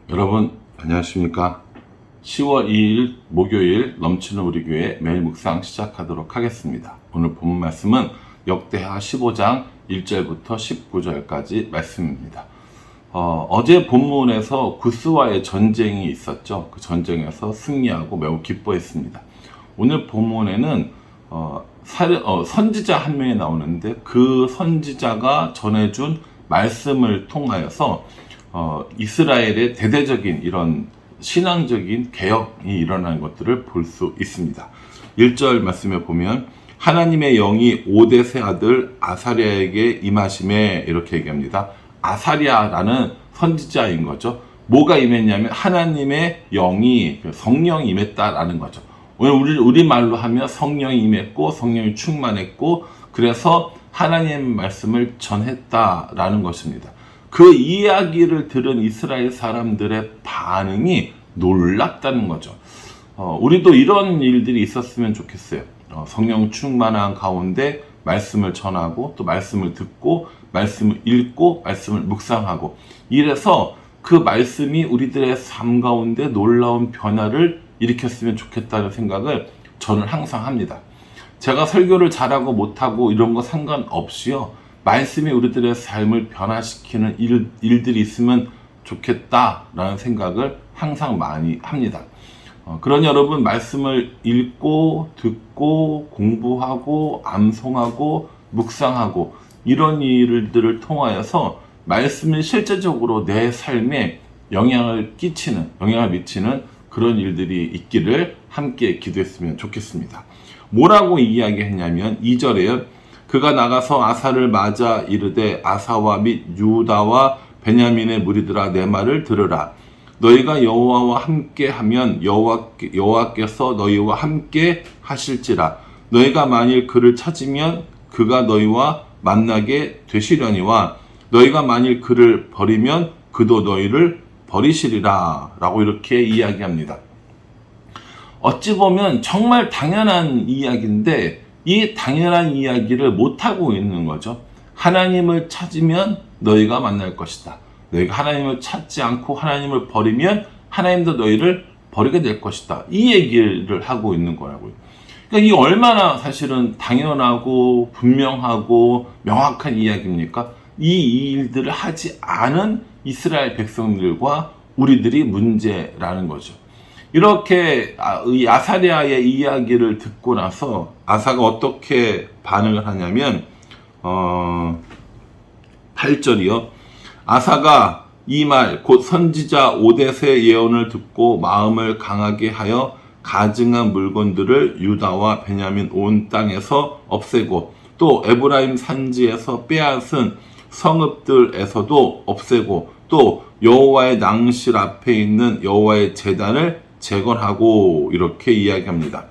여러분 안녕하십니까. 10월 2일 목요일 넘치는 우리 교회 매일 묵상 시작하도록 하겠습니다. 오늘 본 말씀은 역대하 15장 1절부터 19절까지 말씀입니다. 어제 본문에서 구스와의 전쟁이 있었죠. 그 전쟁에서 승리하고 매우 기뻐했습니다. 오늘 본문에는 선지자 한 명이 나오는데 그 선지자가 전해준 말씀을 통하여서 이스라엘의 대대적인 이런 신앙적인 개혁이 일어나는 것들을 볼 수 있습니다. 1절 말씀에 보면 하나님의 영이 오뎃의 아들 아사랴에게 임하심에 이렇게 얘기합니다. 아사랴라는 선지자인 거죠. 뭐가 임했냐면 하나님의 영이 성령이 임했다라는 거죠. 오늘 우리말로 하면 성령이 임했고 성령이 충만했고 그래서 하나님의 말씀을 전했다라는 것입니다. 그 이야기를 들은 이스라엘 사람들의 반응이 놀랍다는 거죠. 우리도 이런 일들이 있었으면 좋겠어요. 성령 충만한 가운데 말씀을 전하고 또 말씀을 듣고 말씀을 읽고 말씀을 묵상하고 이래서 그 말씀이 우리들의 삶 가운데 놀라운 변화를 일으켰으면 좋겠다는 생각을 저는 항상 합니다. 제가 설교를 잘하고 못하고 이런 거 상관없이요. 말씀이 우리들의 삶을 변화시키는 일들이 있으면 좋겠다라는 생각을 항상 많이 합니다. 그러니 여러분 말씀을 읽고 듣고 공부하고 암송하고 묵상하고 이런 일들을 통하여서 말씀이 실제적으로 내 삶에 영향을 미치는 그런 일들이 있기를 함께 기도했으면 좋겠습니다. 뭐라고 이야기했냐면 2절에 그가 나가서 아사를 맞아 이르되 아사와 및 유다와 베냐민의 무리들아 내 말을 들으라. 너희가 여호와와 함께하면 여호와께서 너희와 함께 하실지라. 너희가 만일 그를 찾으면 그가 너희와 만나게 되시려니와 너희가 만일 그를 버리면 그도 너희를 버리시리라 라고 이렇게 이야기합니다. 어찌 보면 정말 당연한 이야기인데 이 당연한 이야기를 못하고 있는 거죠. 하나님을 찾으면 너희가 만날 것이다. 너희가 하나님을 찾지 않고 하나님을 버리면 하나님도 너희를 버리게 될 것이다. 이 얘기를 하고 있는 거라고요. 그러니까 이 얼마나 사실은 당연하고 분명하고 명확한 이야기입니까? 이 일들을 하지 않은 이스라엘 백성들과 우리들이 문제라는 거죠. 이렇게 이 아사랴의 이야기를 듣고 나서 아사가 어떻게 반응을 하냐면 8절이요. 아사가 이 말 곧 선지자 오뎃의 예언을 듣고 마음을 강하게 하여 가증한 물건들을 유다와 베냐민 온 땅에서 없애고 또 에브라임 산지에서 빼앗은 성읍들에서도 없애고 또 여호와의 낭실 앞에 있는 여호와의 제단을 재건하고 이렇게 이야기합니다.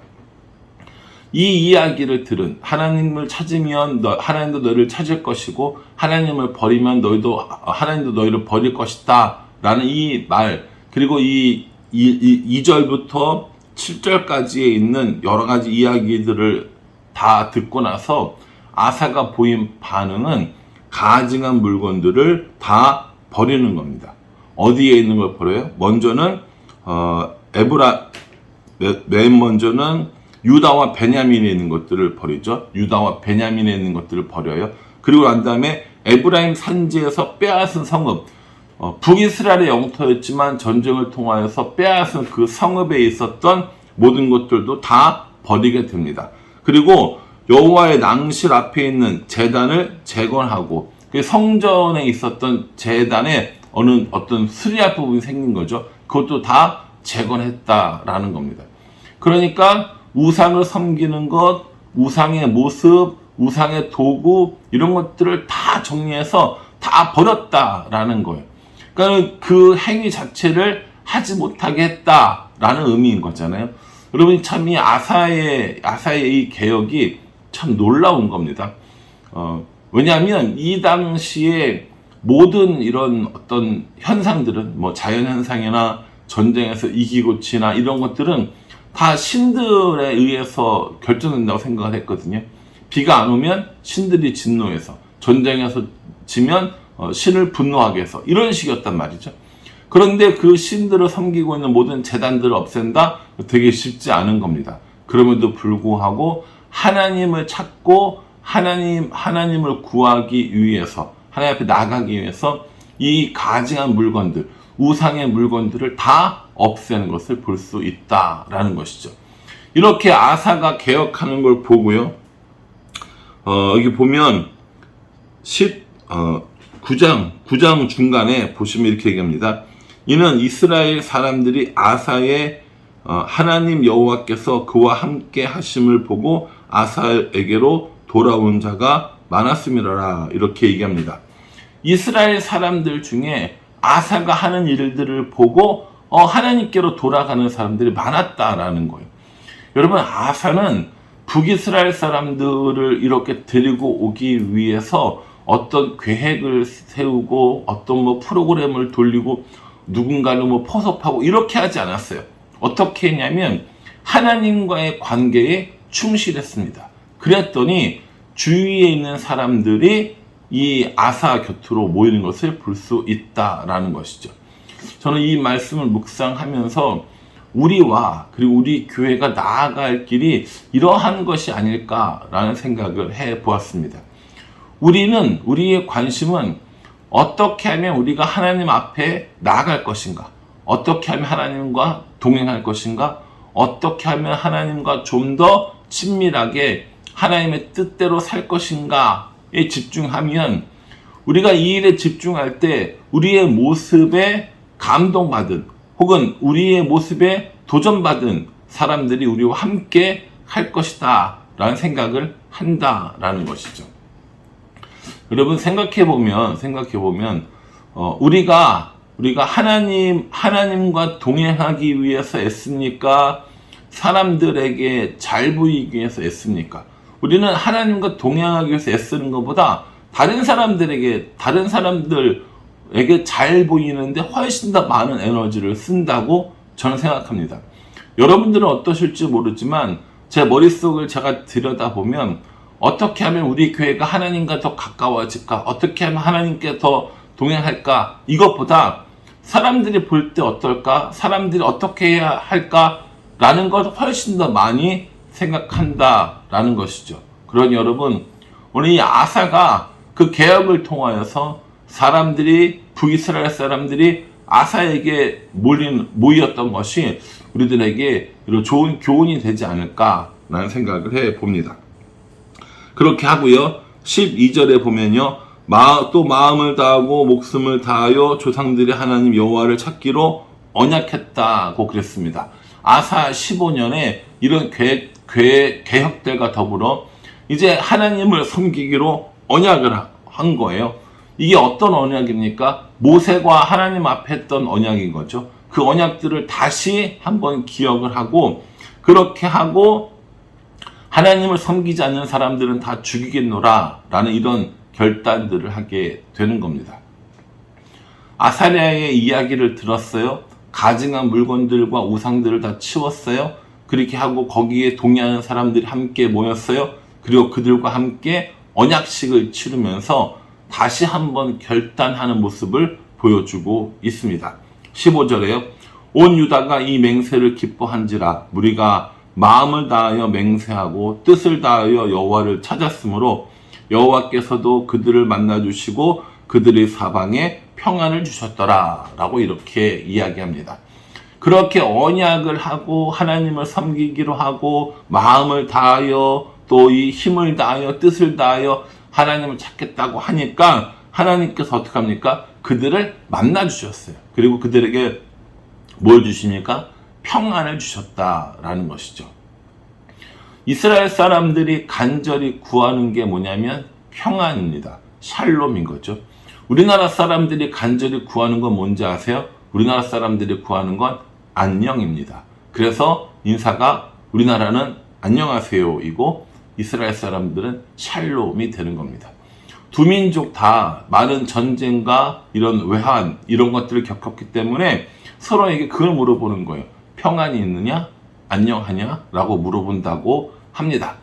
이 이야기를 들은 하나님을 찾으면 하나님도 너희를 찾을 것이고 하나님을 버리면 하나님도 너희를 버릴 것이다 라는 이 말 그리고 이 2절부터 7절까지에 있는 여러 가지 이야기들을 다 듣고 나서 아사가 보인 반응은 가증한 물건들을 다 버리는 겁니다. 어디에 있는 걸 버려요? 먼저는 맨 먼저는 유다와 베냐민에 있는 것들을 버리죠. 유다와 베냐민에 있는 것들을 버려요. 그리고 난 다음에 에브라임 산지에서 빼앗은 성읍, 북이스라엘의 영토였지만 전쟁을 통하여서 빼앗은 그 성읍에 있었던 모든 것들도 다 버리게 됩니다. 그리고 여호와의 낭실 앞에 있는 제단을 재건하고 그 성전에 있었던 제단에 어떤 수리할 부분이 생긴 거죠. 그것도 다 재건했다라는 겁니다. 그러니까 우상을 섬기는 것, 우상의 모습, 우상의 도구 이런 것들을 다 정리해서 다 버렸다라는 거예요. 그러니까 그 행위 자체를 하지 못하게 했다라는 의미인 거잖아요. 여러분 참 이 아사의 이 개혁이 참 놀라운 겁니다. 왜냐하면 이 당시에 모든 이런 어떤 현상들은 뭐 자연현상이나 전쟁에서 이기고치나 이런 것들은 다 신들에 의해서 결정된다고 생각을 했거든요. 비가 안 오면 신들이 진노해서, 전쟁에서 지면 신을 분노하게 해서 이런 식이었단 말이죠. 그런데 그 신들을 섬기고 있는 모든 제단들을 없앤다? 되게 쉽지 않은 겁니다. 그럼에도 불구하고 하나님을 찾고 하나님을 구하기 위해서, 하나님 앞에 나가기 위해서 이 가증한 물건들, 우상의 물건들을 다 없애는 것을 볼 수 있다라는 것이죠. 이렇게 아사가 개혁하는 걸 보고요. 여기 보면 9장 중간에 보시면 이렇게 얘기합니다. 이는 이스라엘 사람들이 아사의 하나님 여호와께서 그와 함께 하심을 보고 아사에게로 돌아온 자가 많았음이라, 이렇게 얘기합니다. 이스라엘 사람들 중에 아사가 하는 일들을 보고 하나님께로 돌아가는 사람들이 많았다라는 거예요. 여러분, 아사는 북이스라엘 사람들을 이렇게 데리고 오기 위해서 어떤 계획을 세우고 어떤 프로그램을 돌리고 누군가를 포섭하고 이렇게 하지 않았어요. 어떻게 했냐면 하나님과의 관계에 충실했습니다. 그랬더니 주위에 있는 사람들이 이 아사 곁으로 모이는 것을 볼 수 있다라는 것이죠. 저는 이 말씀을 묵상하면서 우리와 그리고 우리 교회가 나아갈 길이 이러한 것이 아닐까라는 생각을 해 보았습니다. 우리의 관심은 어떻게 하면 우리가 하나님 앞에 나아갈 것인가? 어떻게 하면 하나님과 동행할 것인가? 어떻게 하면 하나님과 좀 더 친밀하게 하나님의 뜻대로 살 것인가에 집중하면, 우리가 이 일에 집중할 때 우리의 모습에 감동받은 혹은 우리의 모습에 도전받은 사람들이 우리와 함께 할 것이다 라는 생각을 한다라는 것이죠. 여러분, 생각해보면 우리가 하나님과 동행하기 위해서 애씁니까? 사람들에게 잘 보이기 위해서 애씁니까? 우리는 하나님과 동행하기 위해서 애쓰는 것보다 다른 사람들에게 잘 보이는데 훨씬 더 많은 에너지를 쓴다고 저는 생각합니다. 여러분들은 어떠실지 모르지만 제 머릿속을 제가 들여다보면 어떻게 하면 우리 교회가 하나님과 더 가까워질까? 어떻게 하면 하나님께 더 동행할까? 이것보다 사람들이 볼 때 어떨까? 사람들이 어떻게 해야 할까? 라는 걸 훨씬 더 많이 생각한다라는 것이죠. 그러니 여러분, 오늘 이 아사가 그 개혁을 통하여서 북이스라엘 사람들이 아사에게 모였던 것이 우리들에게 좋은 교훈이 되지 않을까라는 생각을 해 봅니다. 그렇게 하고요. 12절에 보면요. 또 마음을 다하고 목숨을 다하여 조상들이 하나님 여호와를 찾기로 언약했다고 그랬습니다. 아사 15년에 이런 개혁들과 더불어 이제 하나님을 섬기기로 언약을 한 거예요. 이게 어떤 언약입니까? 모세가 하나님 앞에 했던 언약인 거죠. 그 언약들을 다시 한번 기억을 하고, 그렇게 하고 하나님을 섬기지 않는 사람들은 다 죽이겠노라 라는 이런 결단들을 하게 되는 겁니다. 아사랴의 이야기를 들었어요. 가증한 물건들과 우상들을 다 치웠어요. 그렇게 하고 거기에 동의하는 사람들이 함께 모였어요. 그리고 그들과 함께 언약식을 치르면서 다시 한번 결단하는 모습을 보여주고 있습니다. 15절에요. 온 유다가 이 맹세를 기뻐한지라 무리가 마음을 다하여 맹세하고 뜻을 다하여 여호와를 찾았으므로 여호와께서도 그들을 만나주시고 그들의 사방에 평안을 주셨더라 라고 이렇게 이야기합니다. 그렇게 언약을 하고 하나님을 섬기기로 하고 마음을 다하여 또 이 힘을 다하여 뜻을 다하여 하나님을 찾겠다고 하니까 하나님께서 어떻게 합니까? 그들을 만나주셨어요. 그리고 그들에게 뭘 주십니까? 평안을 주셨다라는 것이죠. 이스라엘 사람들이 간절히 구하는 게 뭐냐면 평안입니다. 샬롬인 거죠. 우리나라 사람들이 간절히 구하는 건 뭔지 아세요? 우리나라 사람들이 구하는 건 안녕입니다. 그래서 인사가 우리나라는 안녕하세요이고 이스라엘 사람들은 샬롬이 되는 겁니다. 두 민족 다 많은 전쟁과 이런 외환 이런 것들을 겪었기 때문에 서로에게 그걸 물어보는 거예요. 평안이 있느냐? 안녕하냐? 라고 물어본다고 합니다.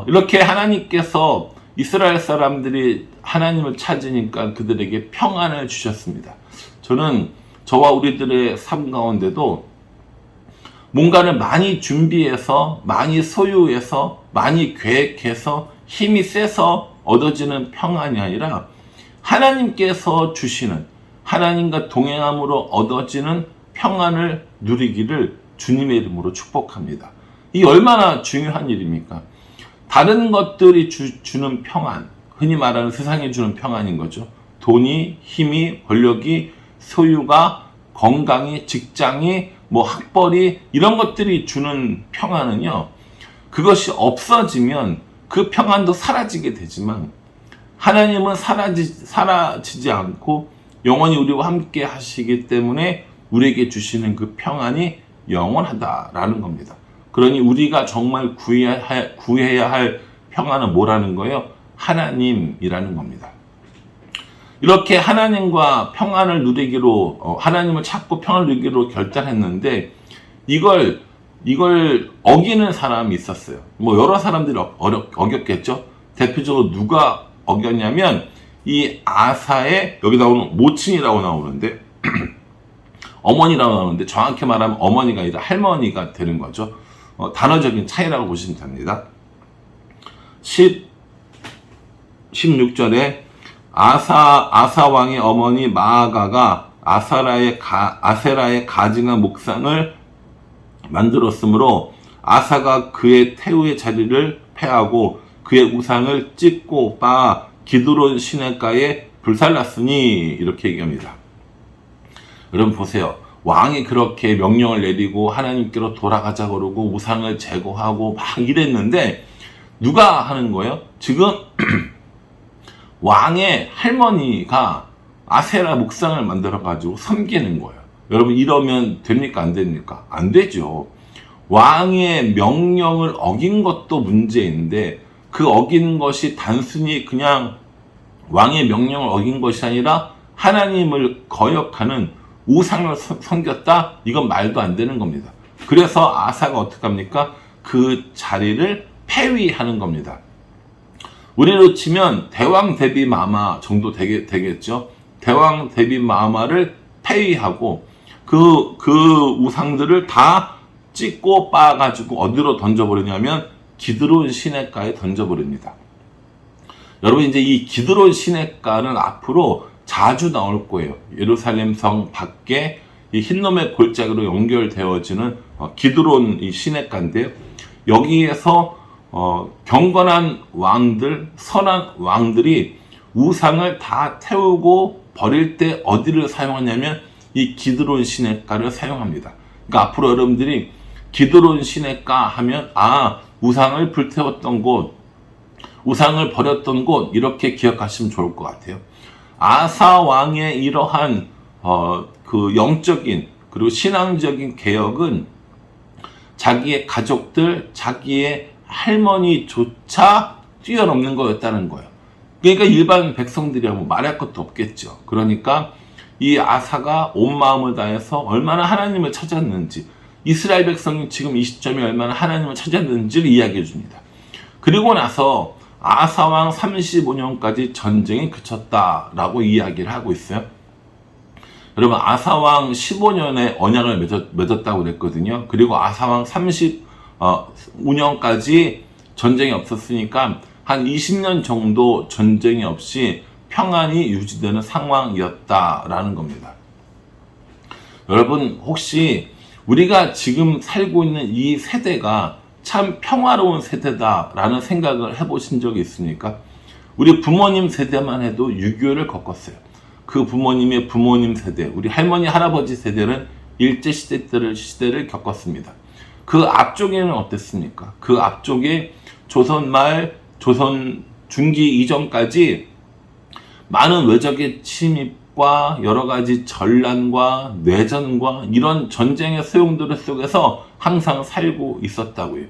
이렇게 하나님께서 이스라엘 사람들이 하나님을 찾으니까 그들에게 평안을 주셨습니다. 저는 저와 우리들의 삶 가운데도 뭔가를 많이 준비해서, 많이 소유해서, 많이 계획해서, 힘이 세서 얻어지는 평안이 아니라 하나님께서 주시는, 하나님과 동행함으로 얻어지는 평안을 누리기를 주님의 이름으로 축복합니다. 이 얼마나 중요한 일입니까? 다른 것들이 주는 평안, 흔히 말하는 세상이 주는 평안인 거죠. 돈이, 힘이, 권력이, 소유가, 건강이, 직장이, 학벌이, 이런 것들이 주는 평안은요, 그것이 없어지면 그 평안도 사라지게 되지만 하나님은 사라지지 않고 영원히 우리와 함께 하시기 때문에 우리에게 주시는 그 평안이 영원하다라는 겁니다. 그러니 우리가 정말 구해야 할 평안은 뭐라는 거예요? 하나님이라는 겁니다. 이렇게 하나님과 평안을 누리기로, 하나님을 찾고 평안을 누리기로 결단했는데 이걸 어기는 사람이 있었어요. 여러 사람들이 어겼겠죠. 대표적으로 누가 어겼냐면 이 아사의, 여기 나오는 모친이라고 나오는데 어머니라고 나오는데, 정확히 말하면 어머니가 아니라 할머니가 되는 거죠. 단어적인 차이라고 보시면 됩니다. 16절에 아사 왕의 어머니 마아가가 아세라의 가증한 목상을 만들었으므로 아사가 그의 태우의 자리를 폐하고 그의 우상을 찢고 빻아 기드론 시냇가에 불살랐으니, 이렇게 얘기합니다. 여러분 보세요. 왕이 그렇게 명령을 내리고 하나님께로 돌아가자 그러고 우상을 제거하고 막 이랬는데 누가 하는 거예요? 지금 왕의 할머니가 아세라 목상을 만들어 가지고 섬기는 거예요. 여러분 이러면 됩니까? 안 됩니까? 안 되죠. 왕의 명령을 어긴 것도 문제인데 그 어긴 것이 단순히 그냥 왕의 명령을 어긴 것이 아니라 하나님을 거역하는 우상을 섬겼다? 이건 말도 안 되는 겁니다. 그래서 아사가 어떻게 합니까? 그 자리를 폐위하는 겁니다. 우리로 치면 대왕 대비 마마 정도 되겠죠. 대왕 대비 마마를 폐위하고 그 우상들을 다 찢고 빻아가지고 어디로 던져버리냐면 기드론 시냇가에 던져버립니다. 여러분 이제 이 기드론 시냇가는 앞으로 자주 나올 거예요. 예루살렘 성 밖에 이 흰놈의 골짜기로 연결되어지는 기드론 이 시냇가인데요. 여기에서 경건한 왕들, 선한 왕들이 우상을 다 태우고 버릴 때 어디를 사용하냐면 이 기드론 시냇가를 사용합니다. 그러니까 앞으로 여러분들이 기드론 시냇가 하면 우상을 불태웠던 곳, 우상을 버렸던 곳, 이렇게 기억하시면 좋을 것 같아요. 아사 왕의 이러한 그 영적인 그리고 신앙적인 개혁은 자기의 가족들, 자기의 할머니조차 뛰어넘는 거였다는 거예요. 그러니까 일반 백성들이 말할 것도 없겠죠. 그러니까 이 아사가 온 마음을 다해서 얼마나 하나님을 찾았는지, 이스라엘 백성이 지금 이 시점에 얼마나 하나님을 찾았는지를 이야기해 줍니다. 그리고 나서 아사왕 35년까지 전쟁이 그쳤다라고 이야기를 하고 있어요. 여러분 아사왕 15년에 언약을 맺었다고 그랬거든요. 그리고 아사왕 35년까지 전쟁이 없었으니까 한 20년 정도 전쟁이 없이 평안이 유지되는 상황이었다라는 겁니다. 여러분 혹시 우리가 지금 살고 있는 이 세대가 참 평화로운 세대다라는 생각을 해보신 적이 있습니까? 우리 부모님 세대만 해도 6.25를 겪었어요. 그 부모님의 부모님 세대, 우리 할머니 할아버지 세대는 일제시대를 겪었습니다. 그 앞쪽에는 어땠습니까? 그 앞쪽에 조선 말, 조선 중기 이전까지 많은 외적의 침입과 여러 가지 전란과 내전과 이런 전쟁의 소용돌이 속에서 항상 살고 있었다고요.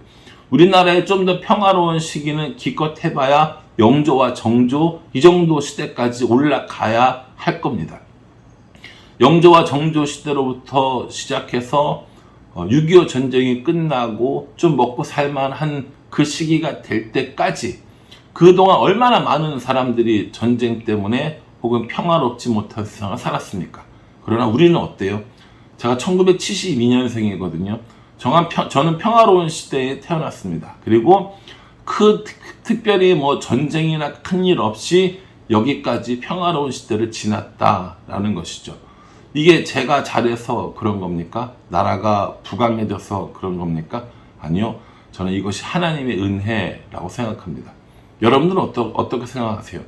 우리나라의 좀 더 평화로운 시기는 기껏 해봐야 영조와 정조 이 정도 시대까지 올라가야 할 겁니다. 영조와 정조 시대로부터 시작해서 6.25 전쟁이 끝나고 좀 먹고 살만한 그 시기가 될 때까지 그동안 얼마나 많은 사람들이 전쟁 때문에 혹은 평화롭지 못한 세상을 살았습니까? 그러나 우리는 어때요? 제가 1972년생이거든요. 저는 평화로운 시대에 태어났습니다. 그리고 특별히 뭐 전쟁이나 큰일 없이 여기까지 평화로운 시대를 지났다라는 것이죠. 이게 제가 잘해서 그런 겁니까? 나라가 부강해져서 그런 겁니까? 아니요. 저는 이것이 하나님의 은혜라고 생각합니다. 여러분들은 어떻게 생각하세요?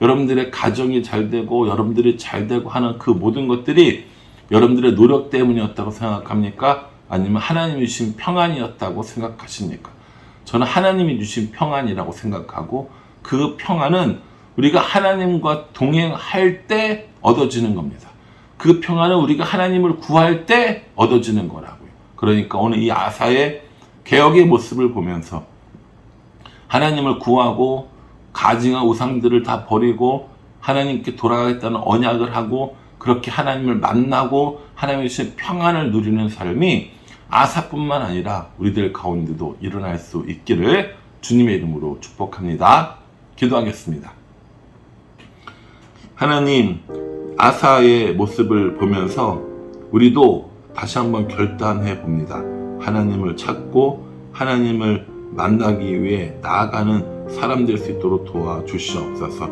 여러분들의 가정이 잘 되고 여러분들이 잘 되고 하는 그 모든 것들이 여러분들의 노력 때문이었다고 생각합니까? 아니면 하나님이 주신 평안이었다고 생각하십니까? 저는 하나님이 주신 평안이라고 생각하고, 그 평안은 우리가 하나님과 동행할 때 얻어지는 겁니다. 그 평안은 우리가 하나님을 구할 때 얻어지는 거라고요. 그러니까 오늘 이 아사의 개혁의 모습을 보면서 하나님을 구하고 가증한 우상들을 다 버리고 하나님께 돌아가겠다는 언약을 하고 그렇게 하나님을 만나고 하나님의 주신 평안을 누리는 삶이 아사뿐만 아니라 우리들 가운데도 일어날 수 있기를 주님의 이름으로 축복합니다. 기도하겠습니다. 하나님, 아사의 모습을 보면서 우리도 다시 한번 결단해 봅니다. 하나님을 찾고 하나님을 만나기 위해 나아가는 사람 될 수 있도록 도와주시옵소서.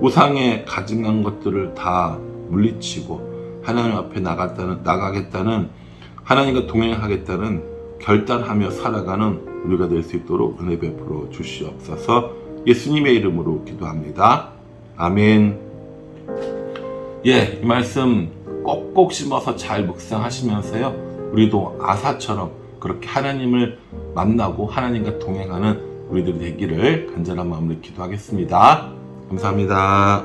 우상에 가증한 것들을 다 물리치고 하나님 앞에 나가겠다는, 하나님과 동행하겠다는 결단하며 살아가는 우리가 될 수 있도록 은혜 베풀어 주시옵소서. 예수님의 이름으로 기도합니다. 아멘. 이 말씀 꼭꼭 씹어서 잘 묵상하시면서요, 우리도 아사처럼 그렇게 하나님을 만나고 하나님과 동행하는 우리들이 되기를 간절한 마음으로 기도하겠습니다. 감사합니다.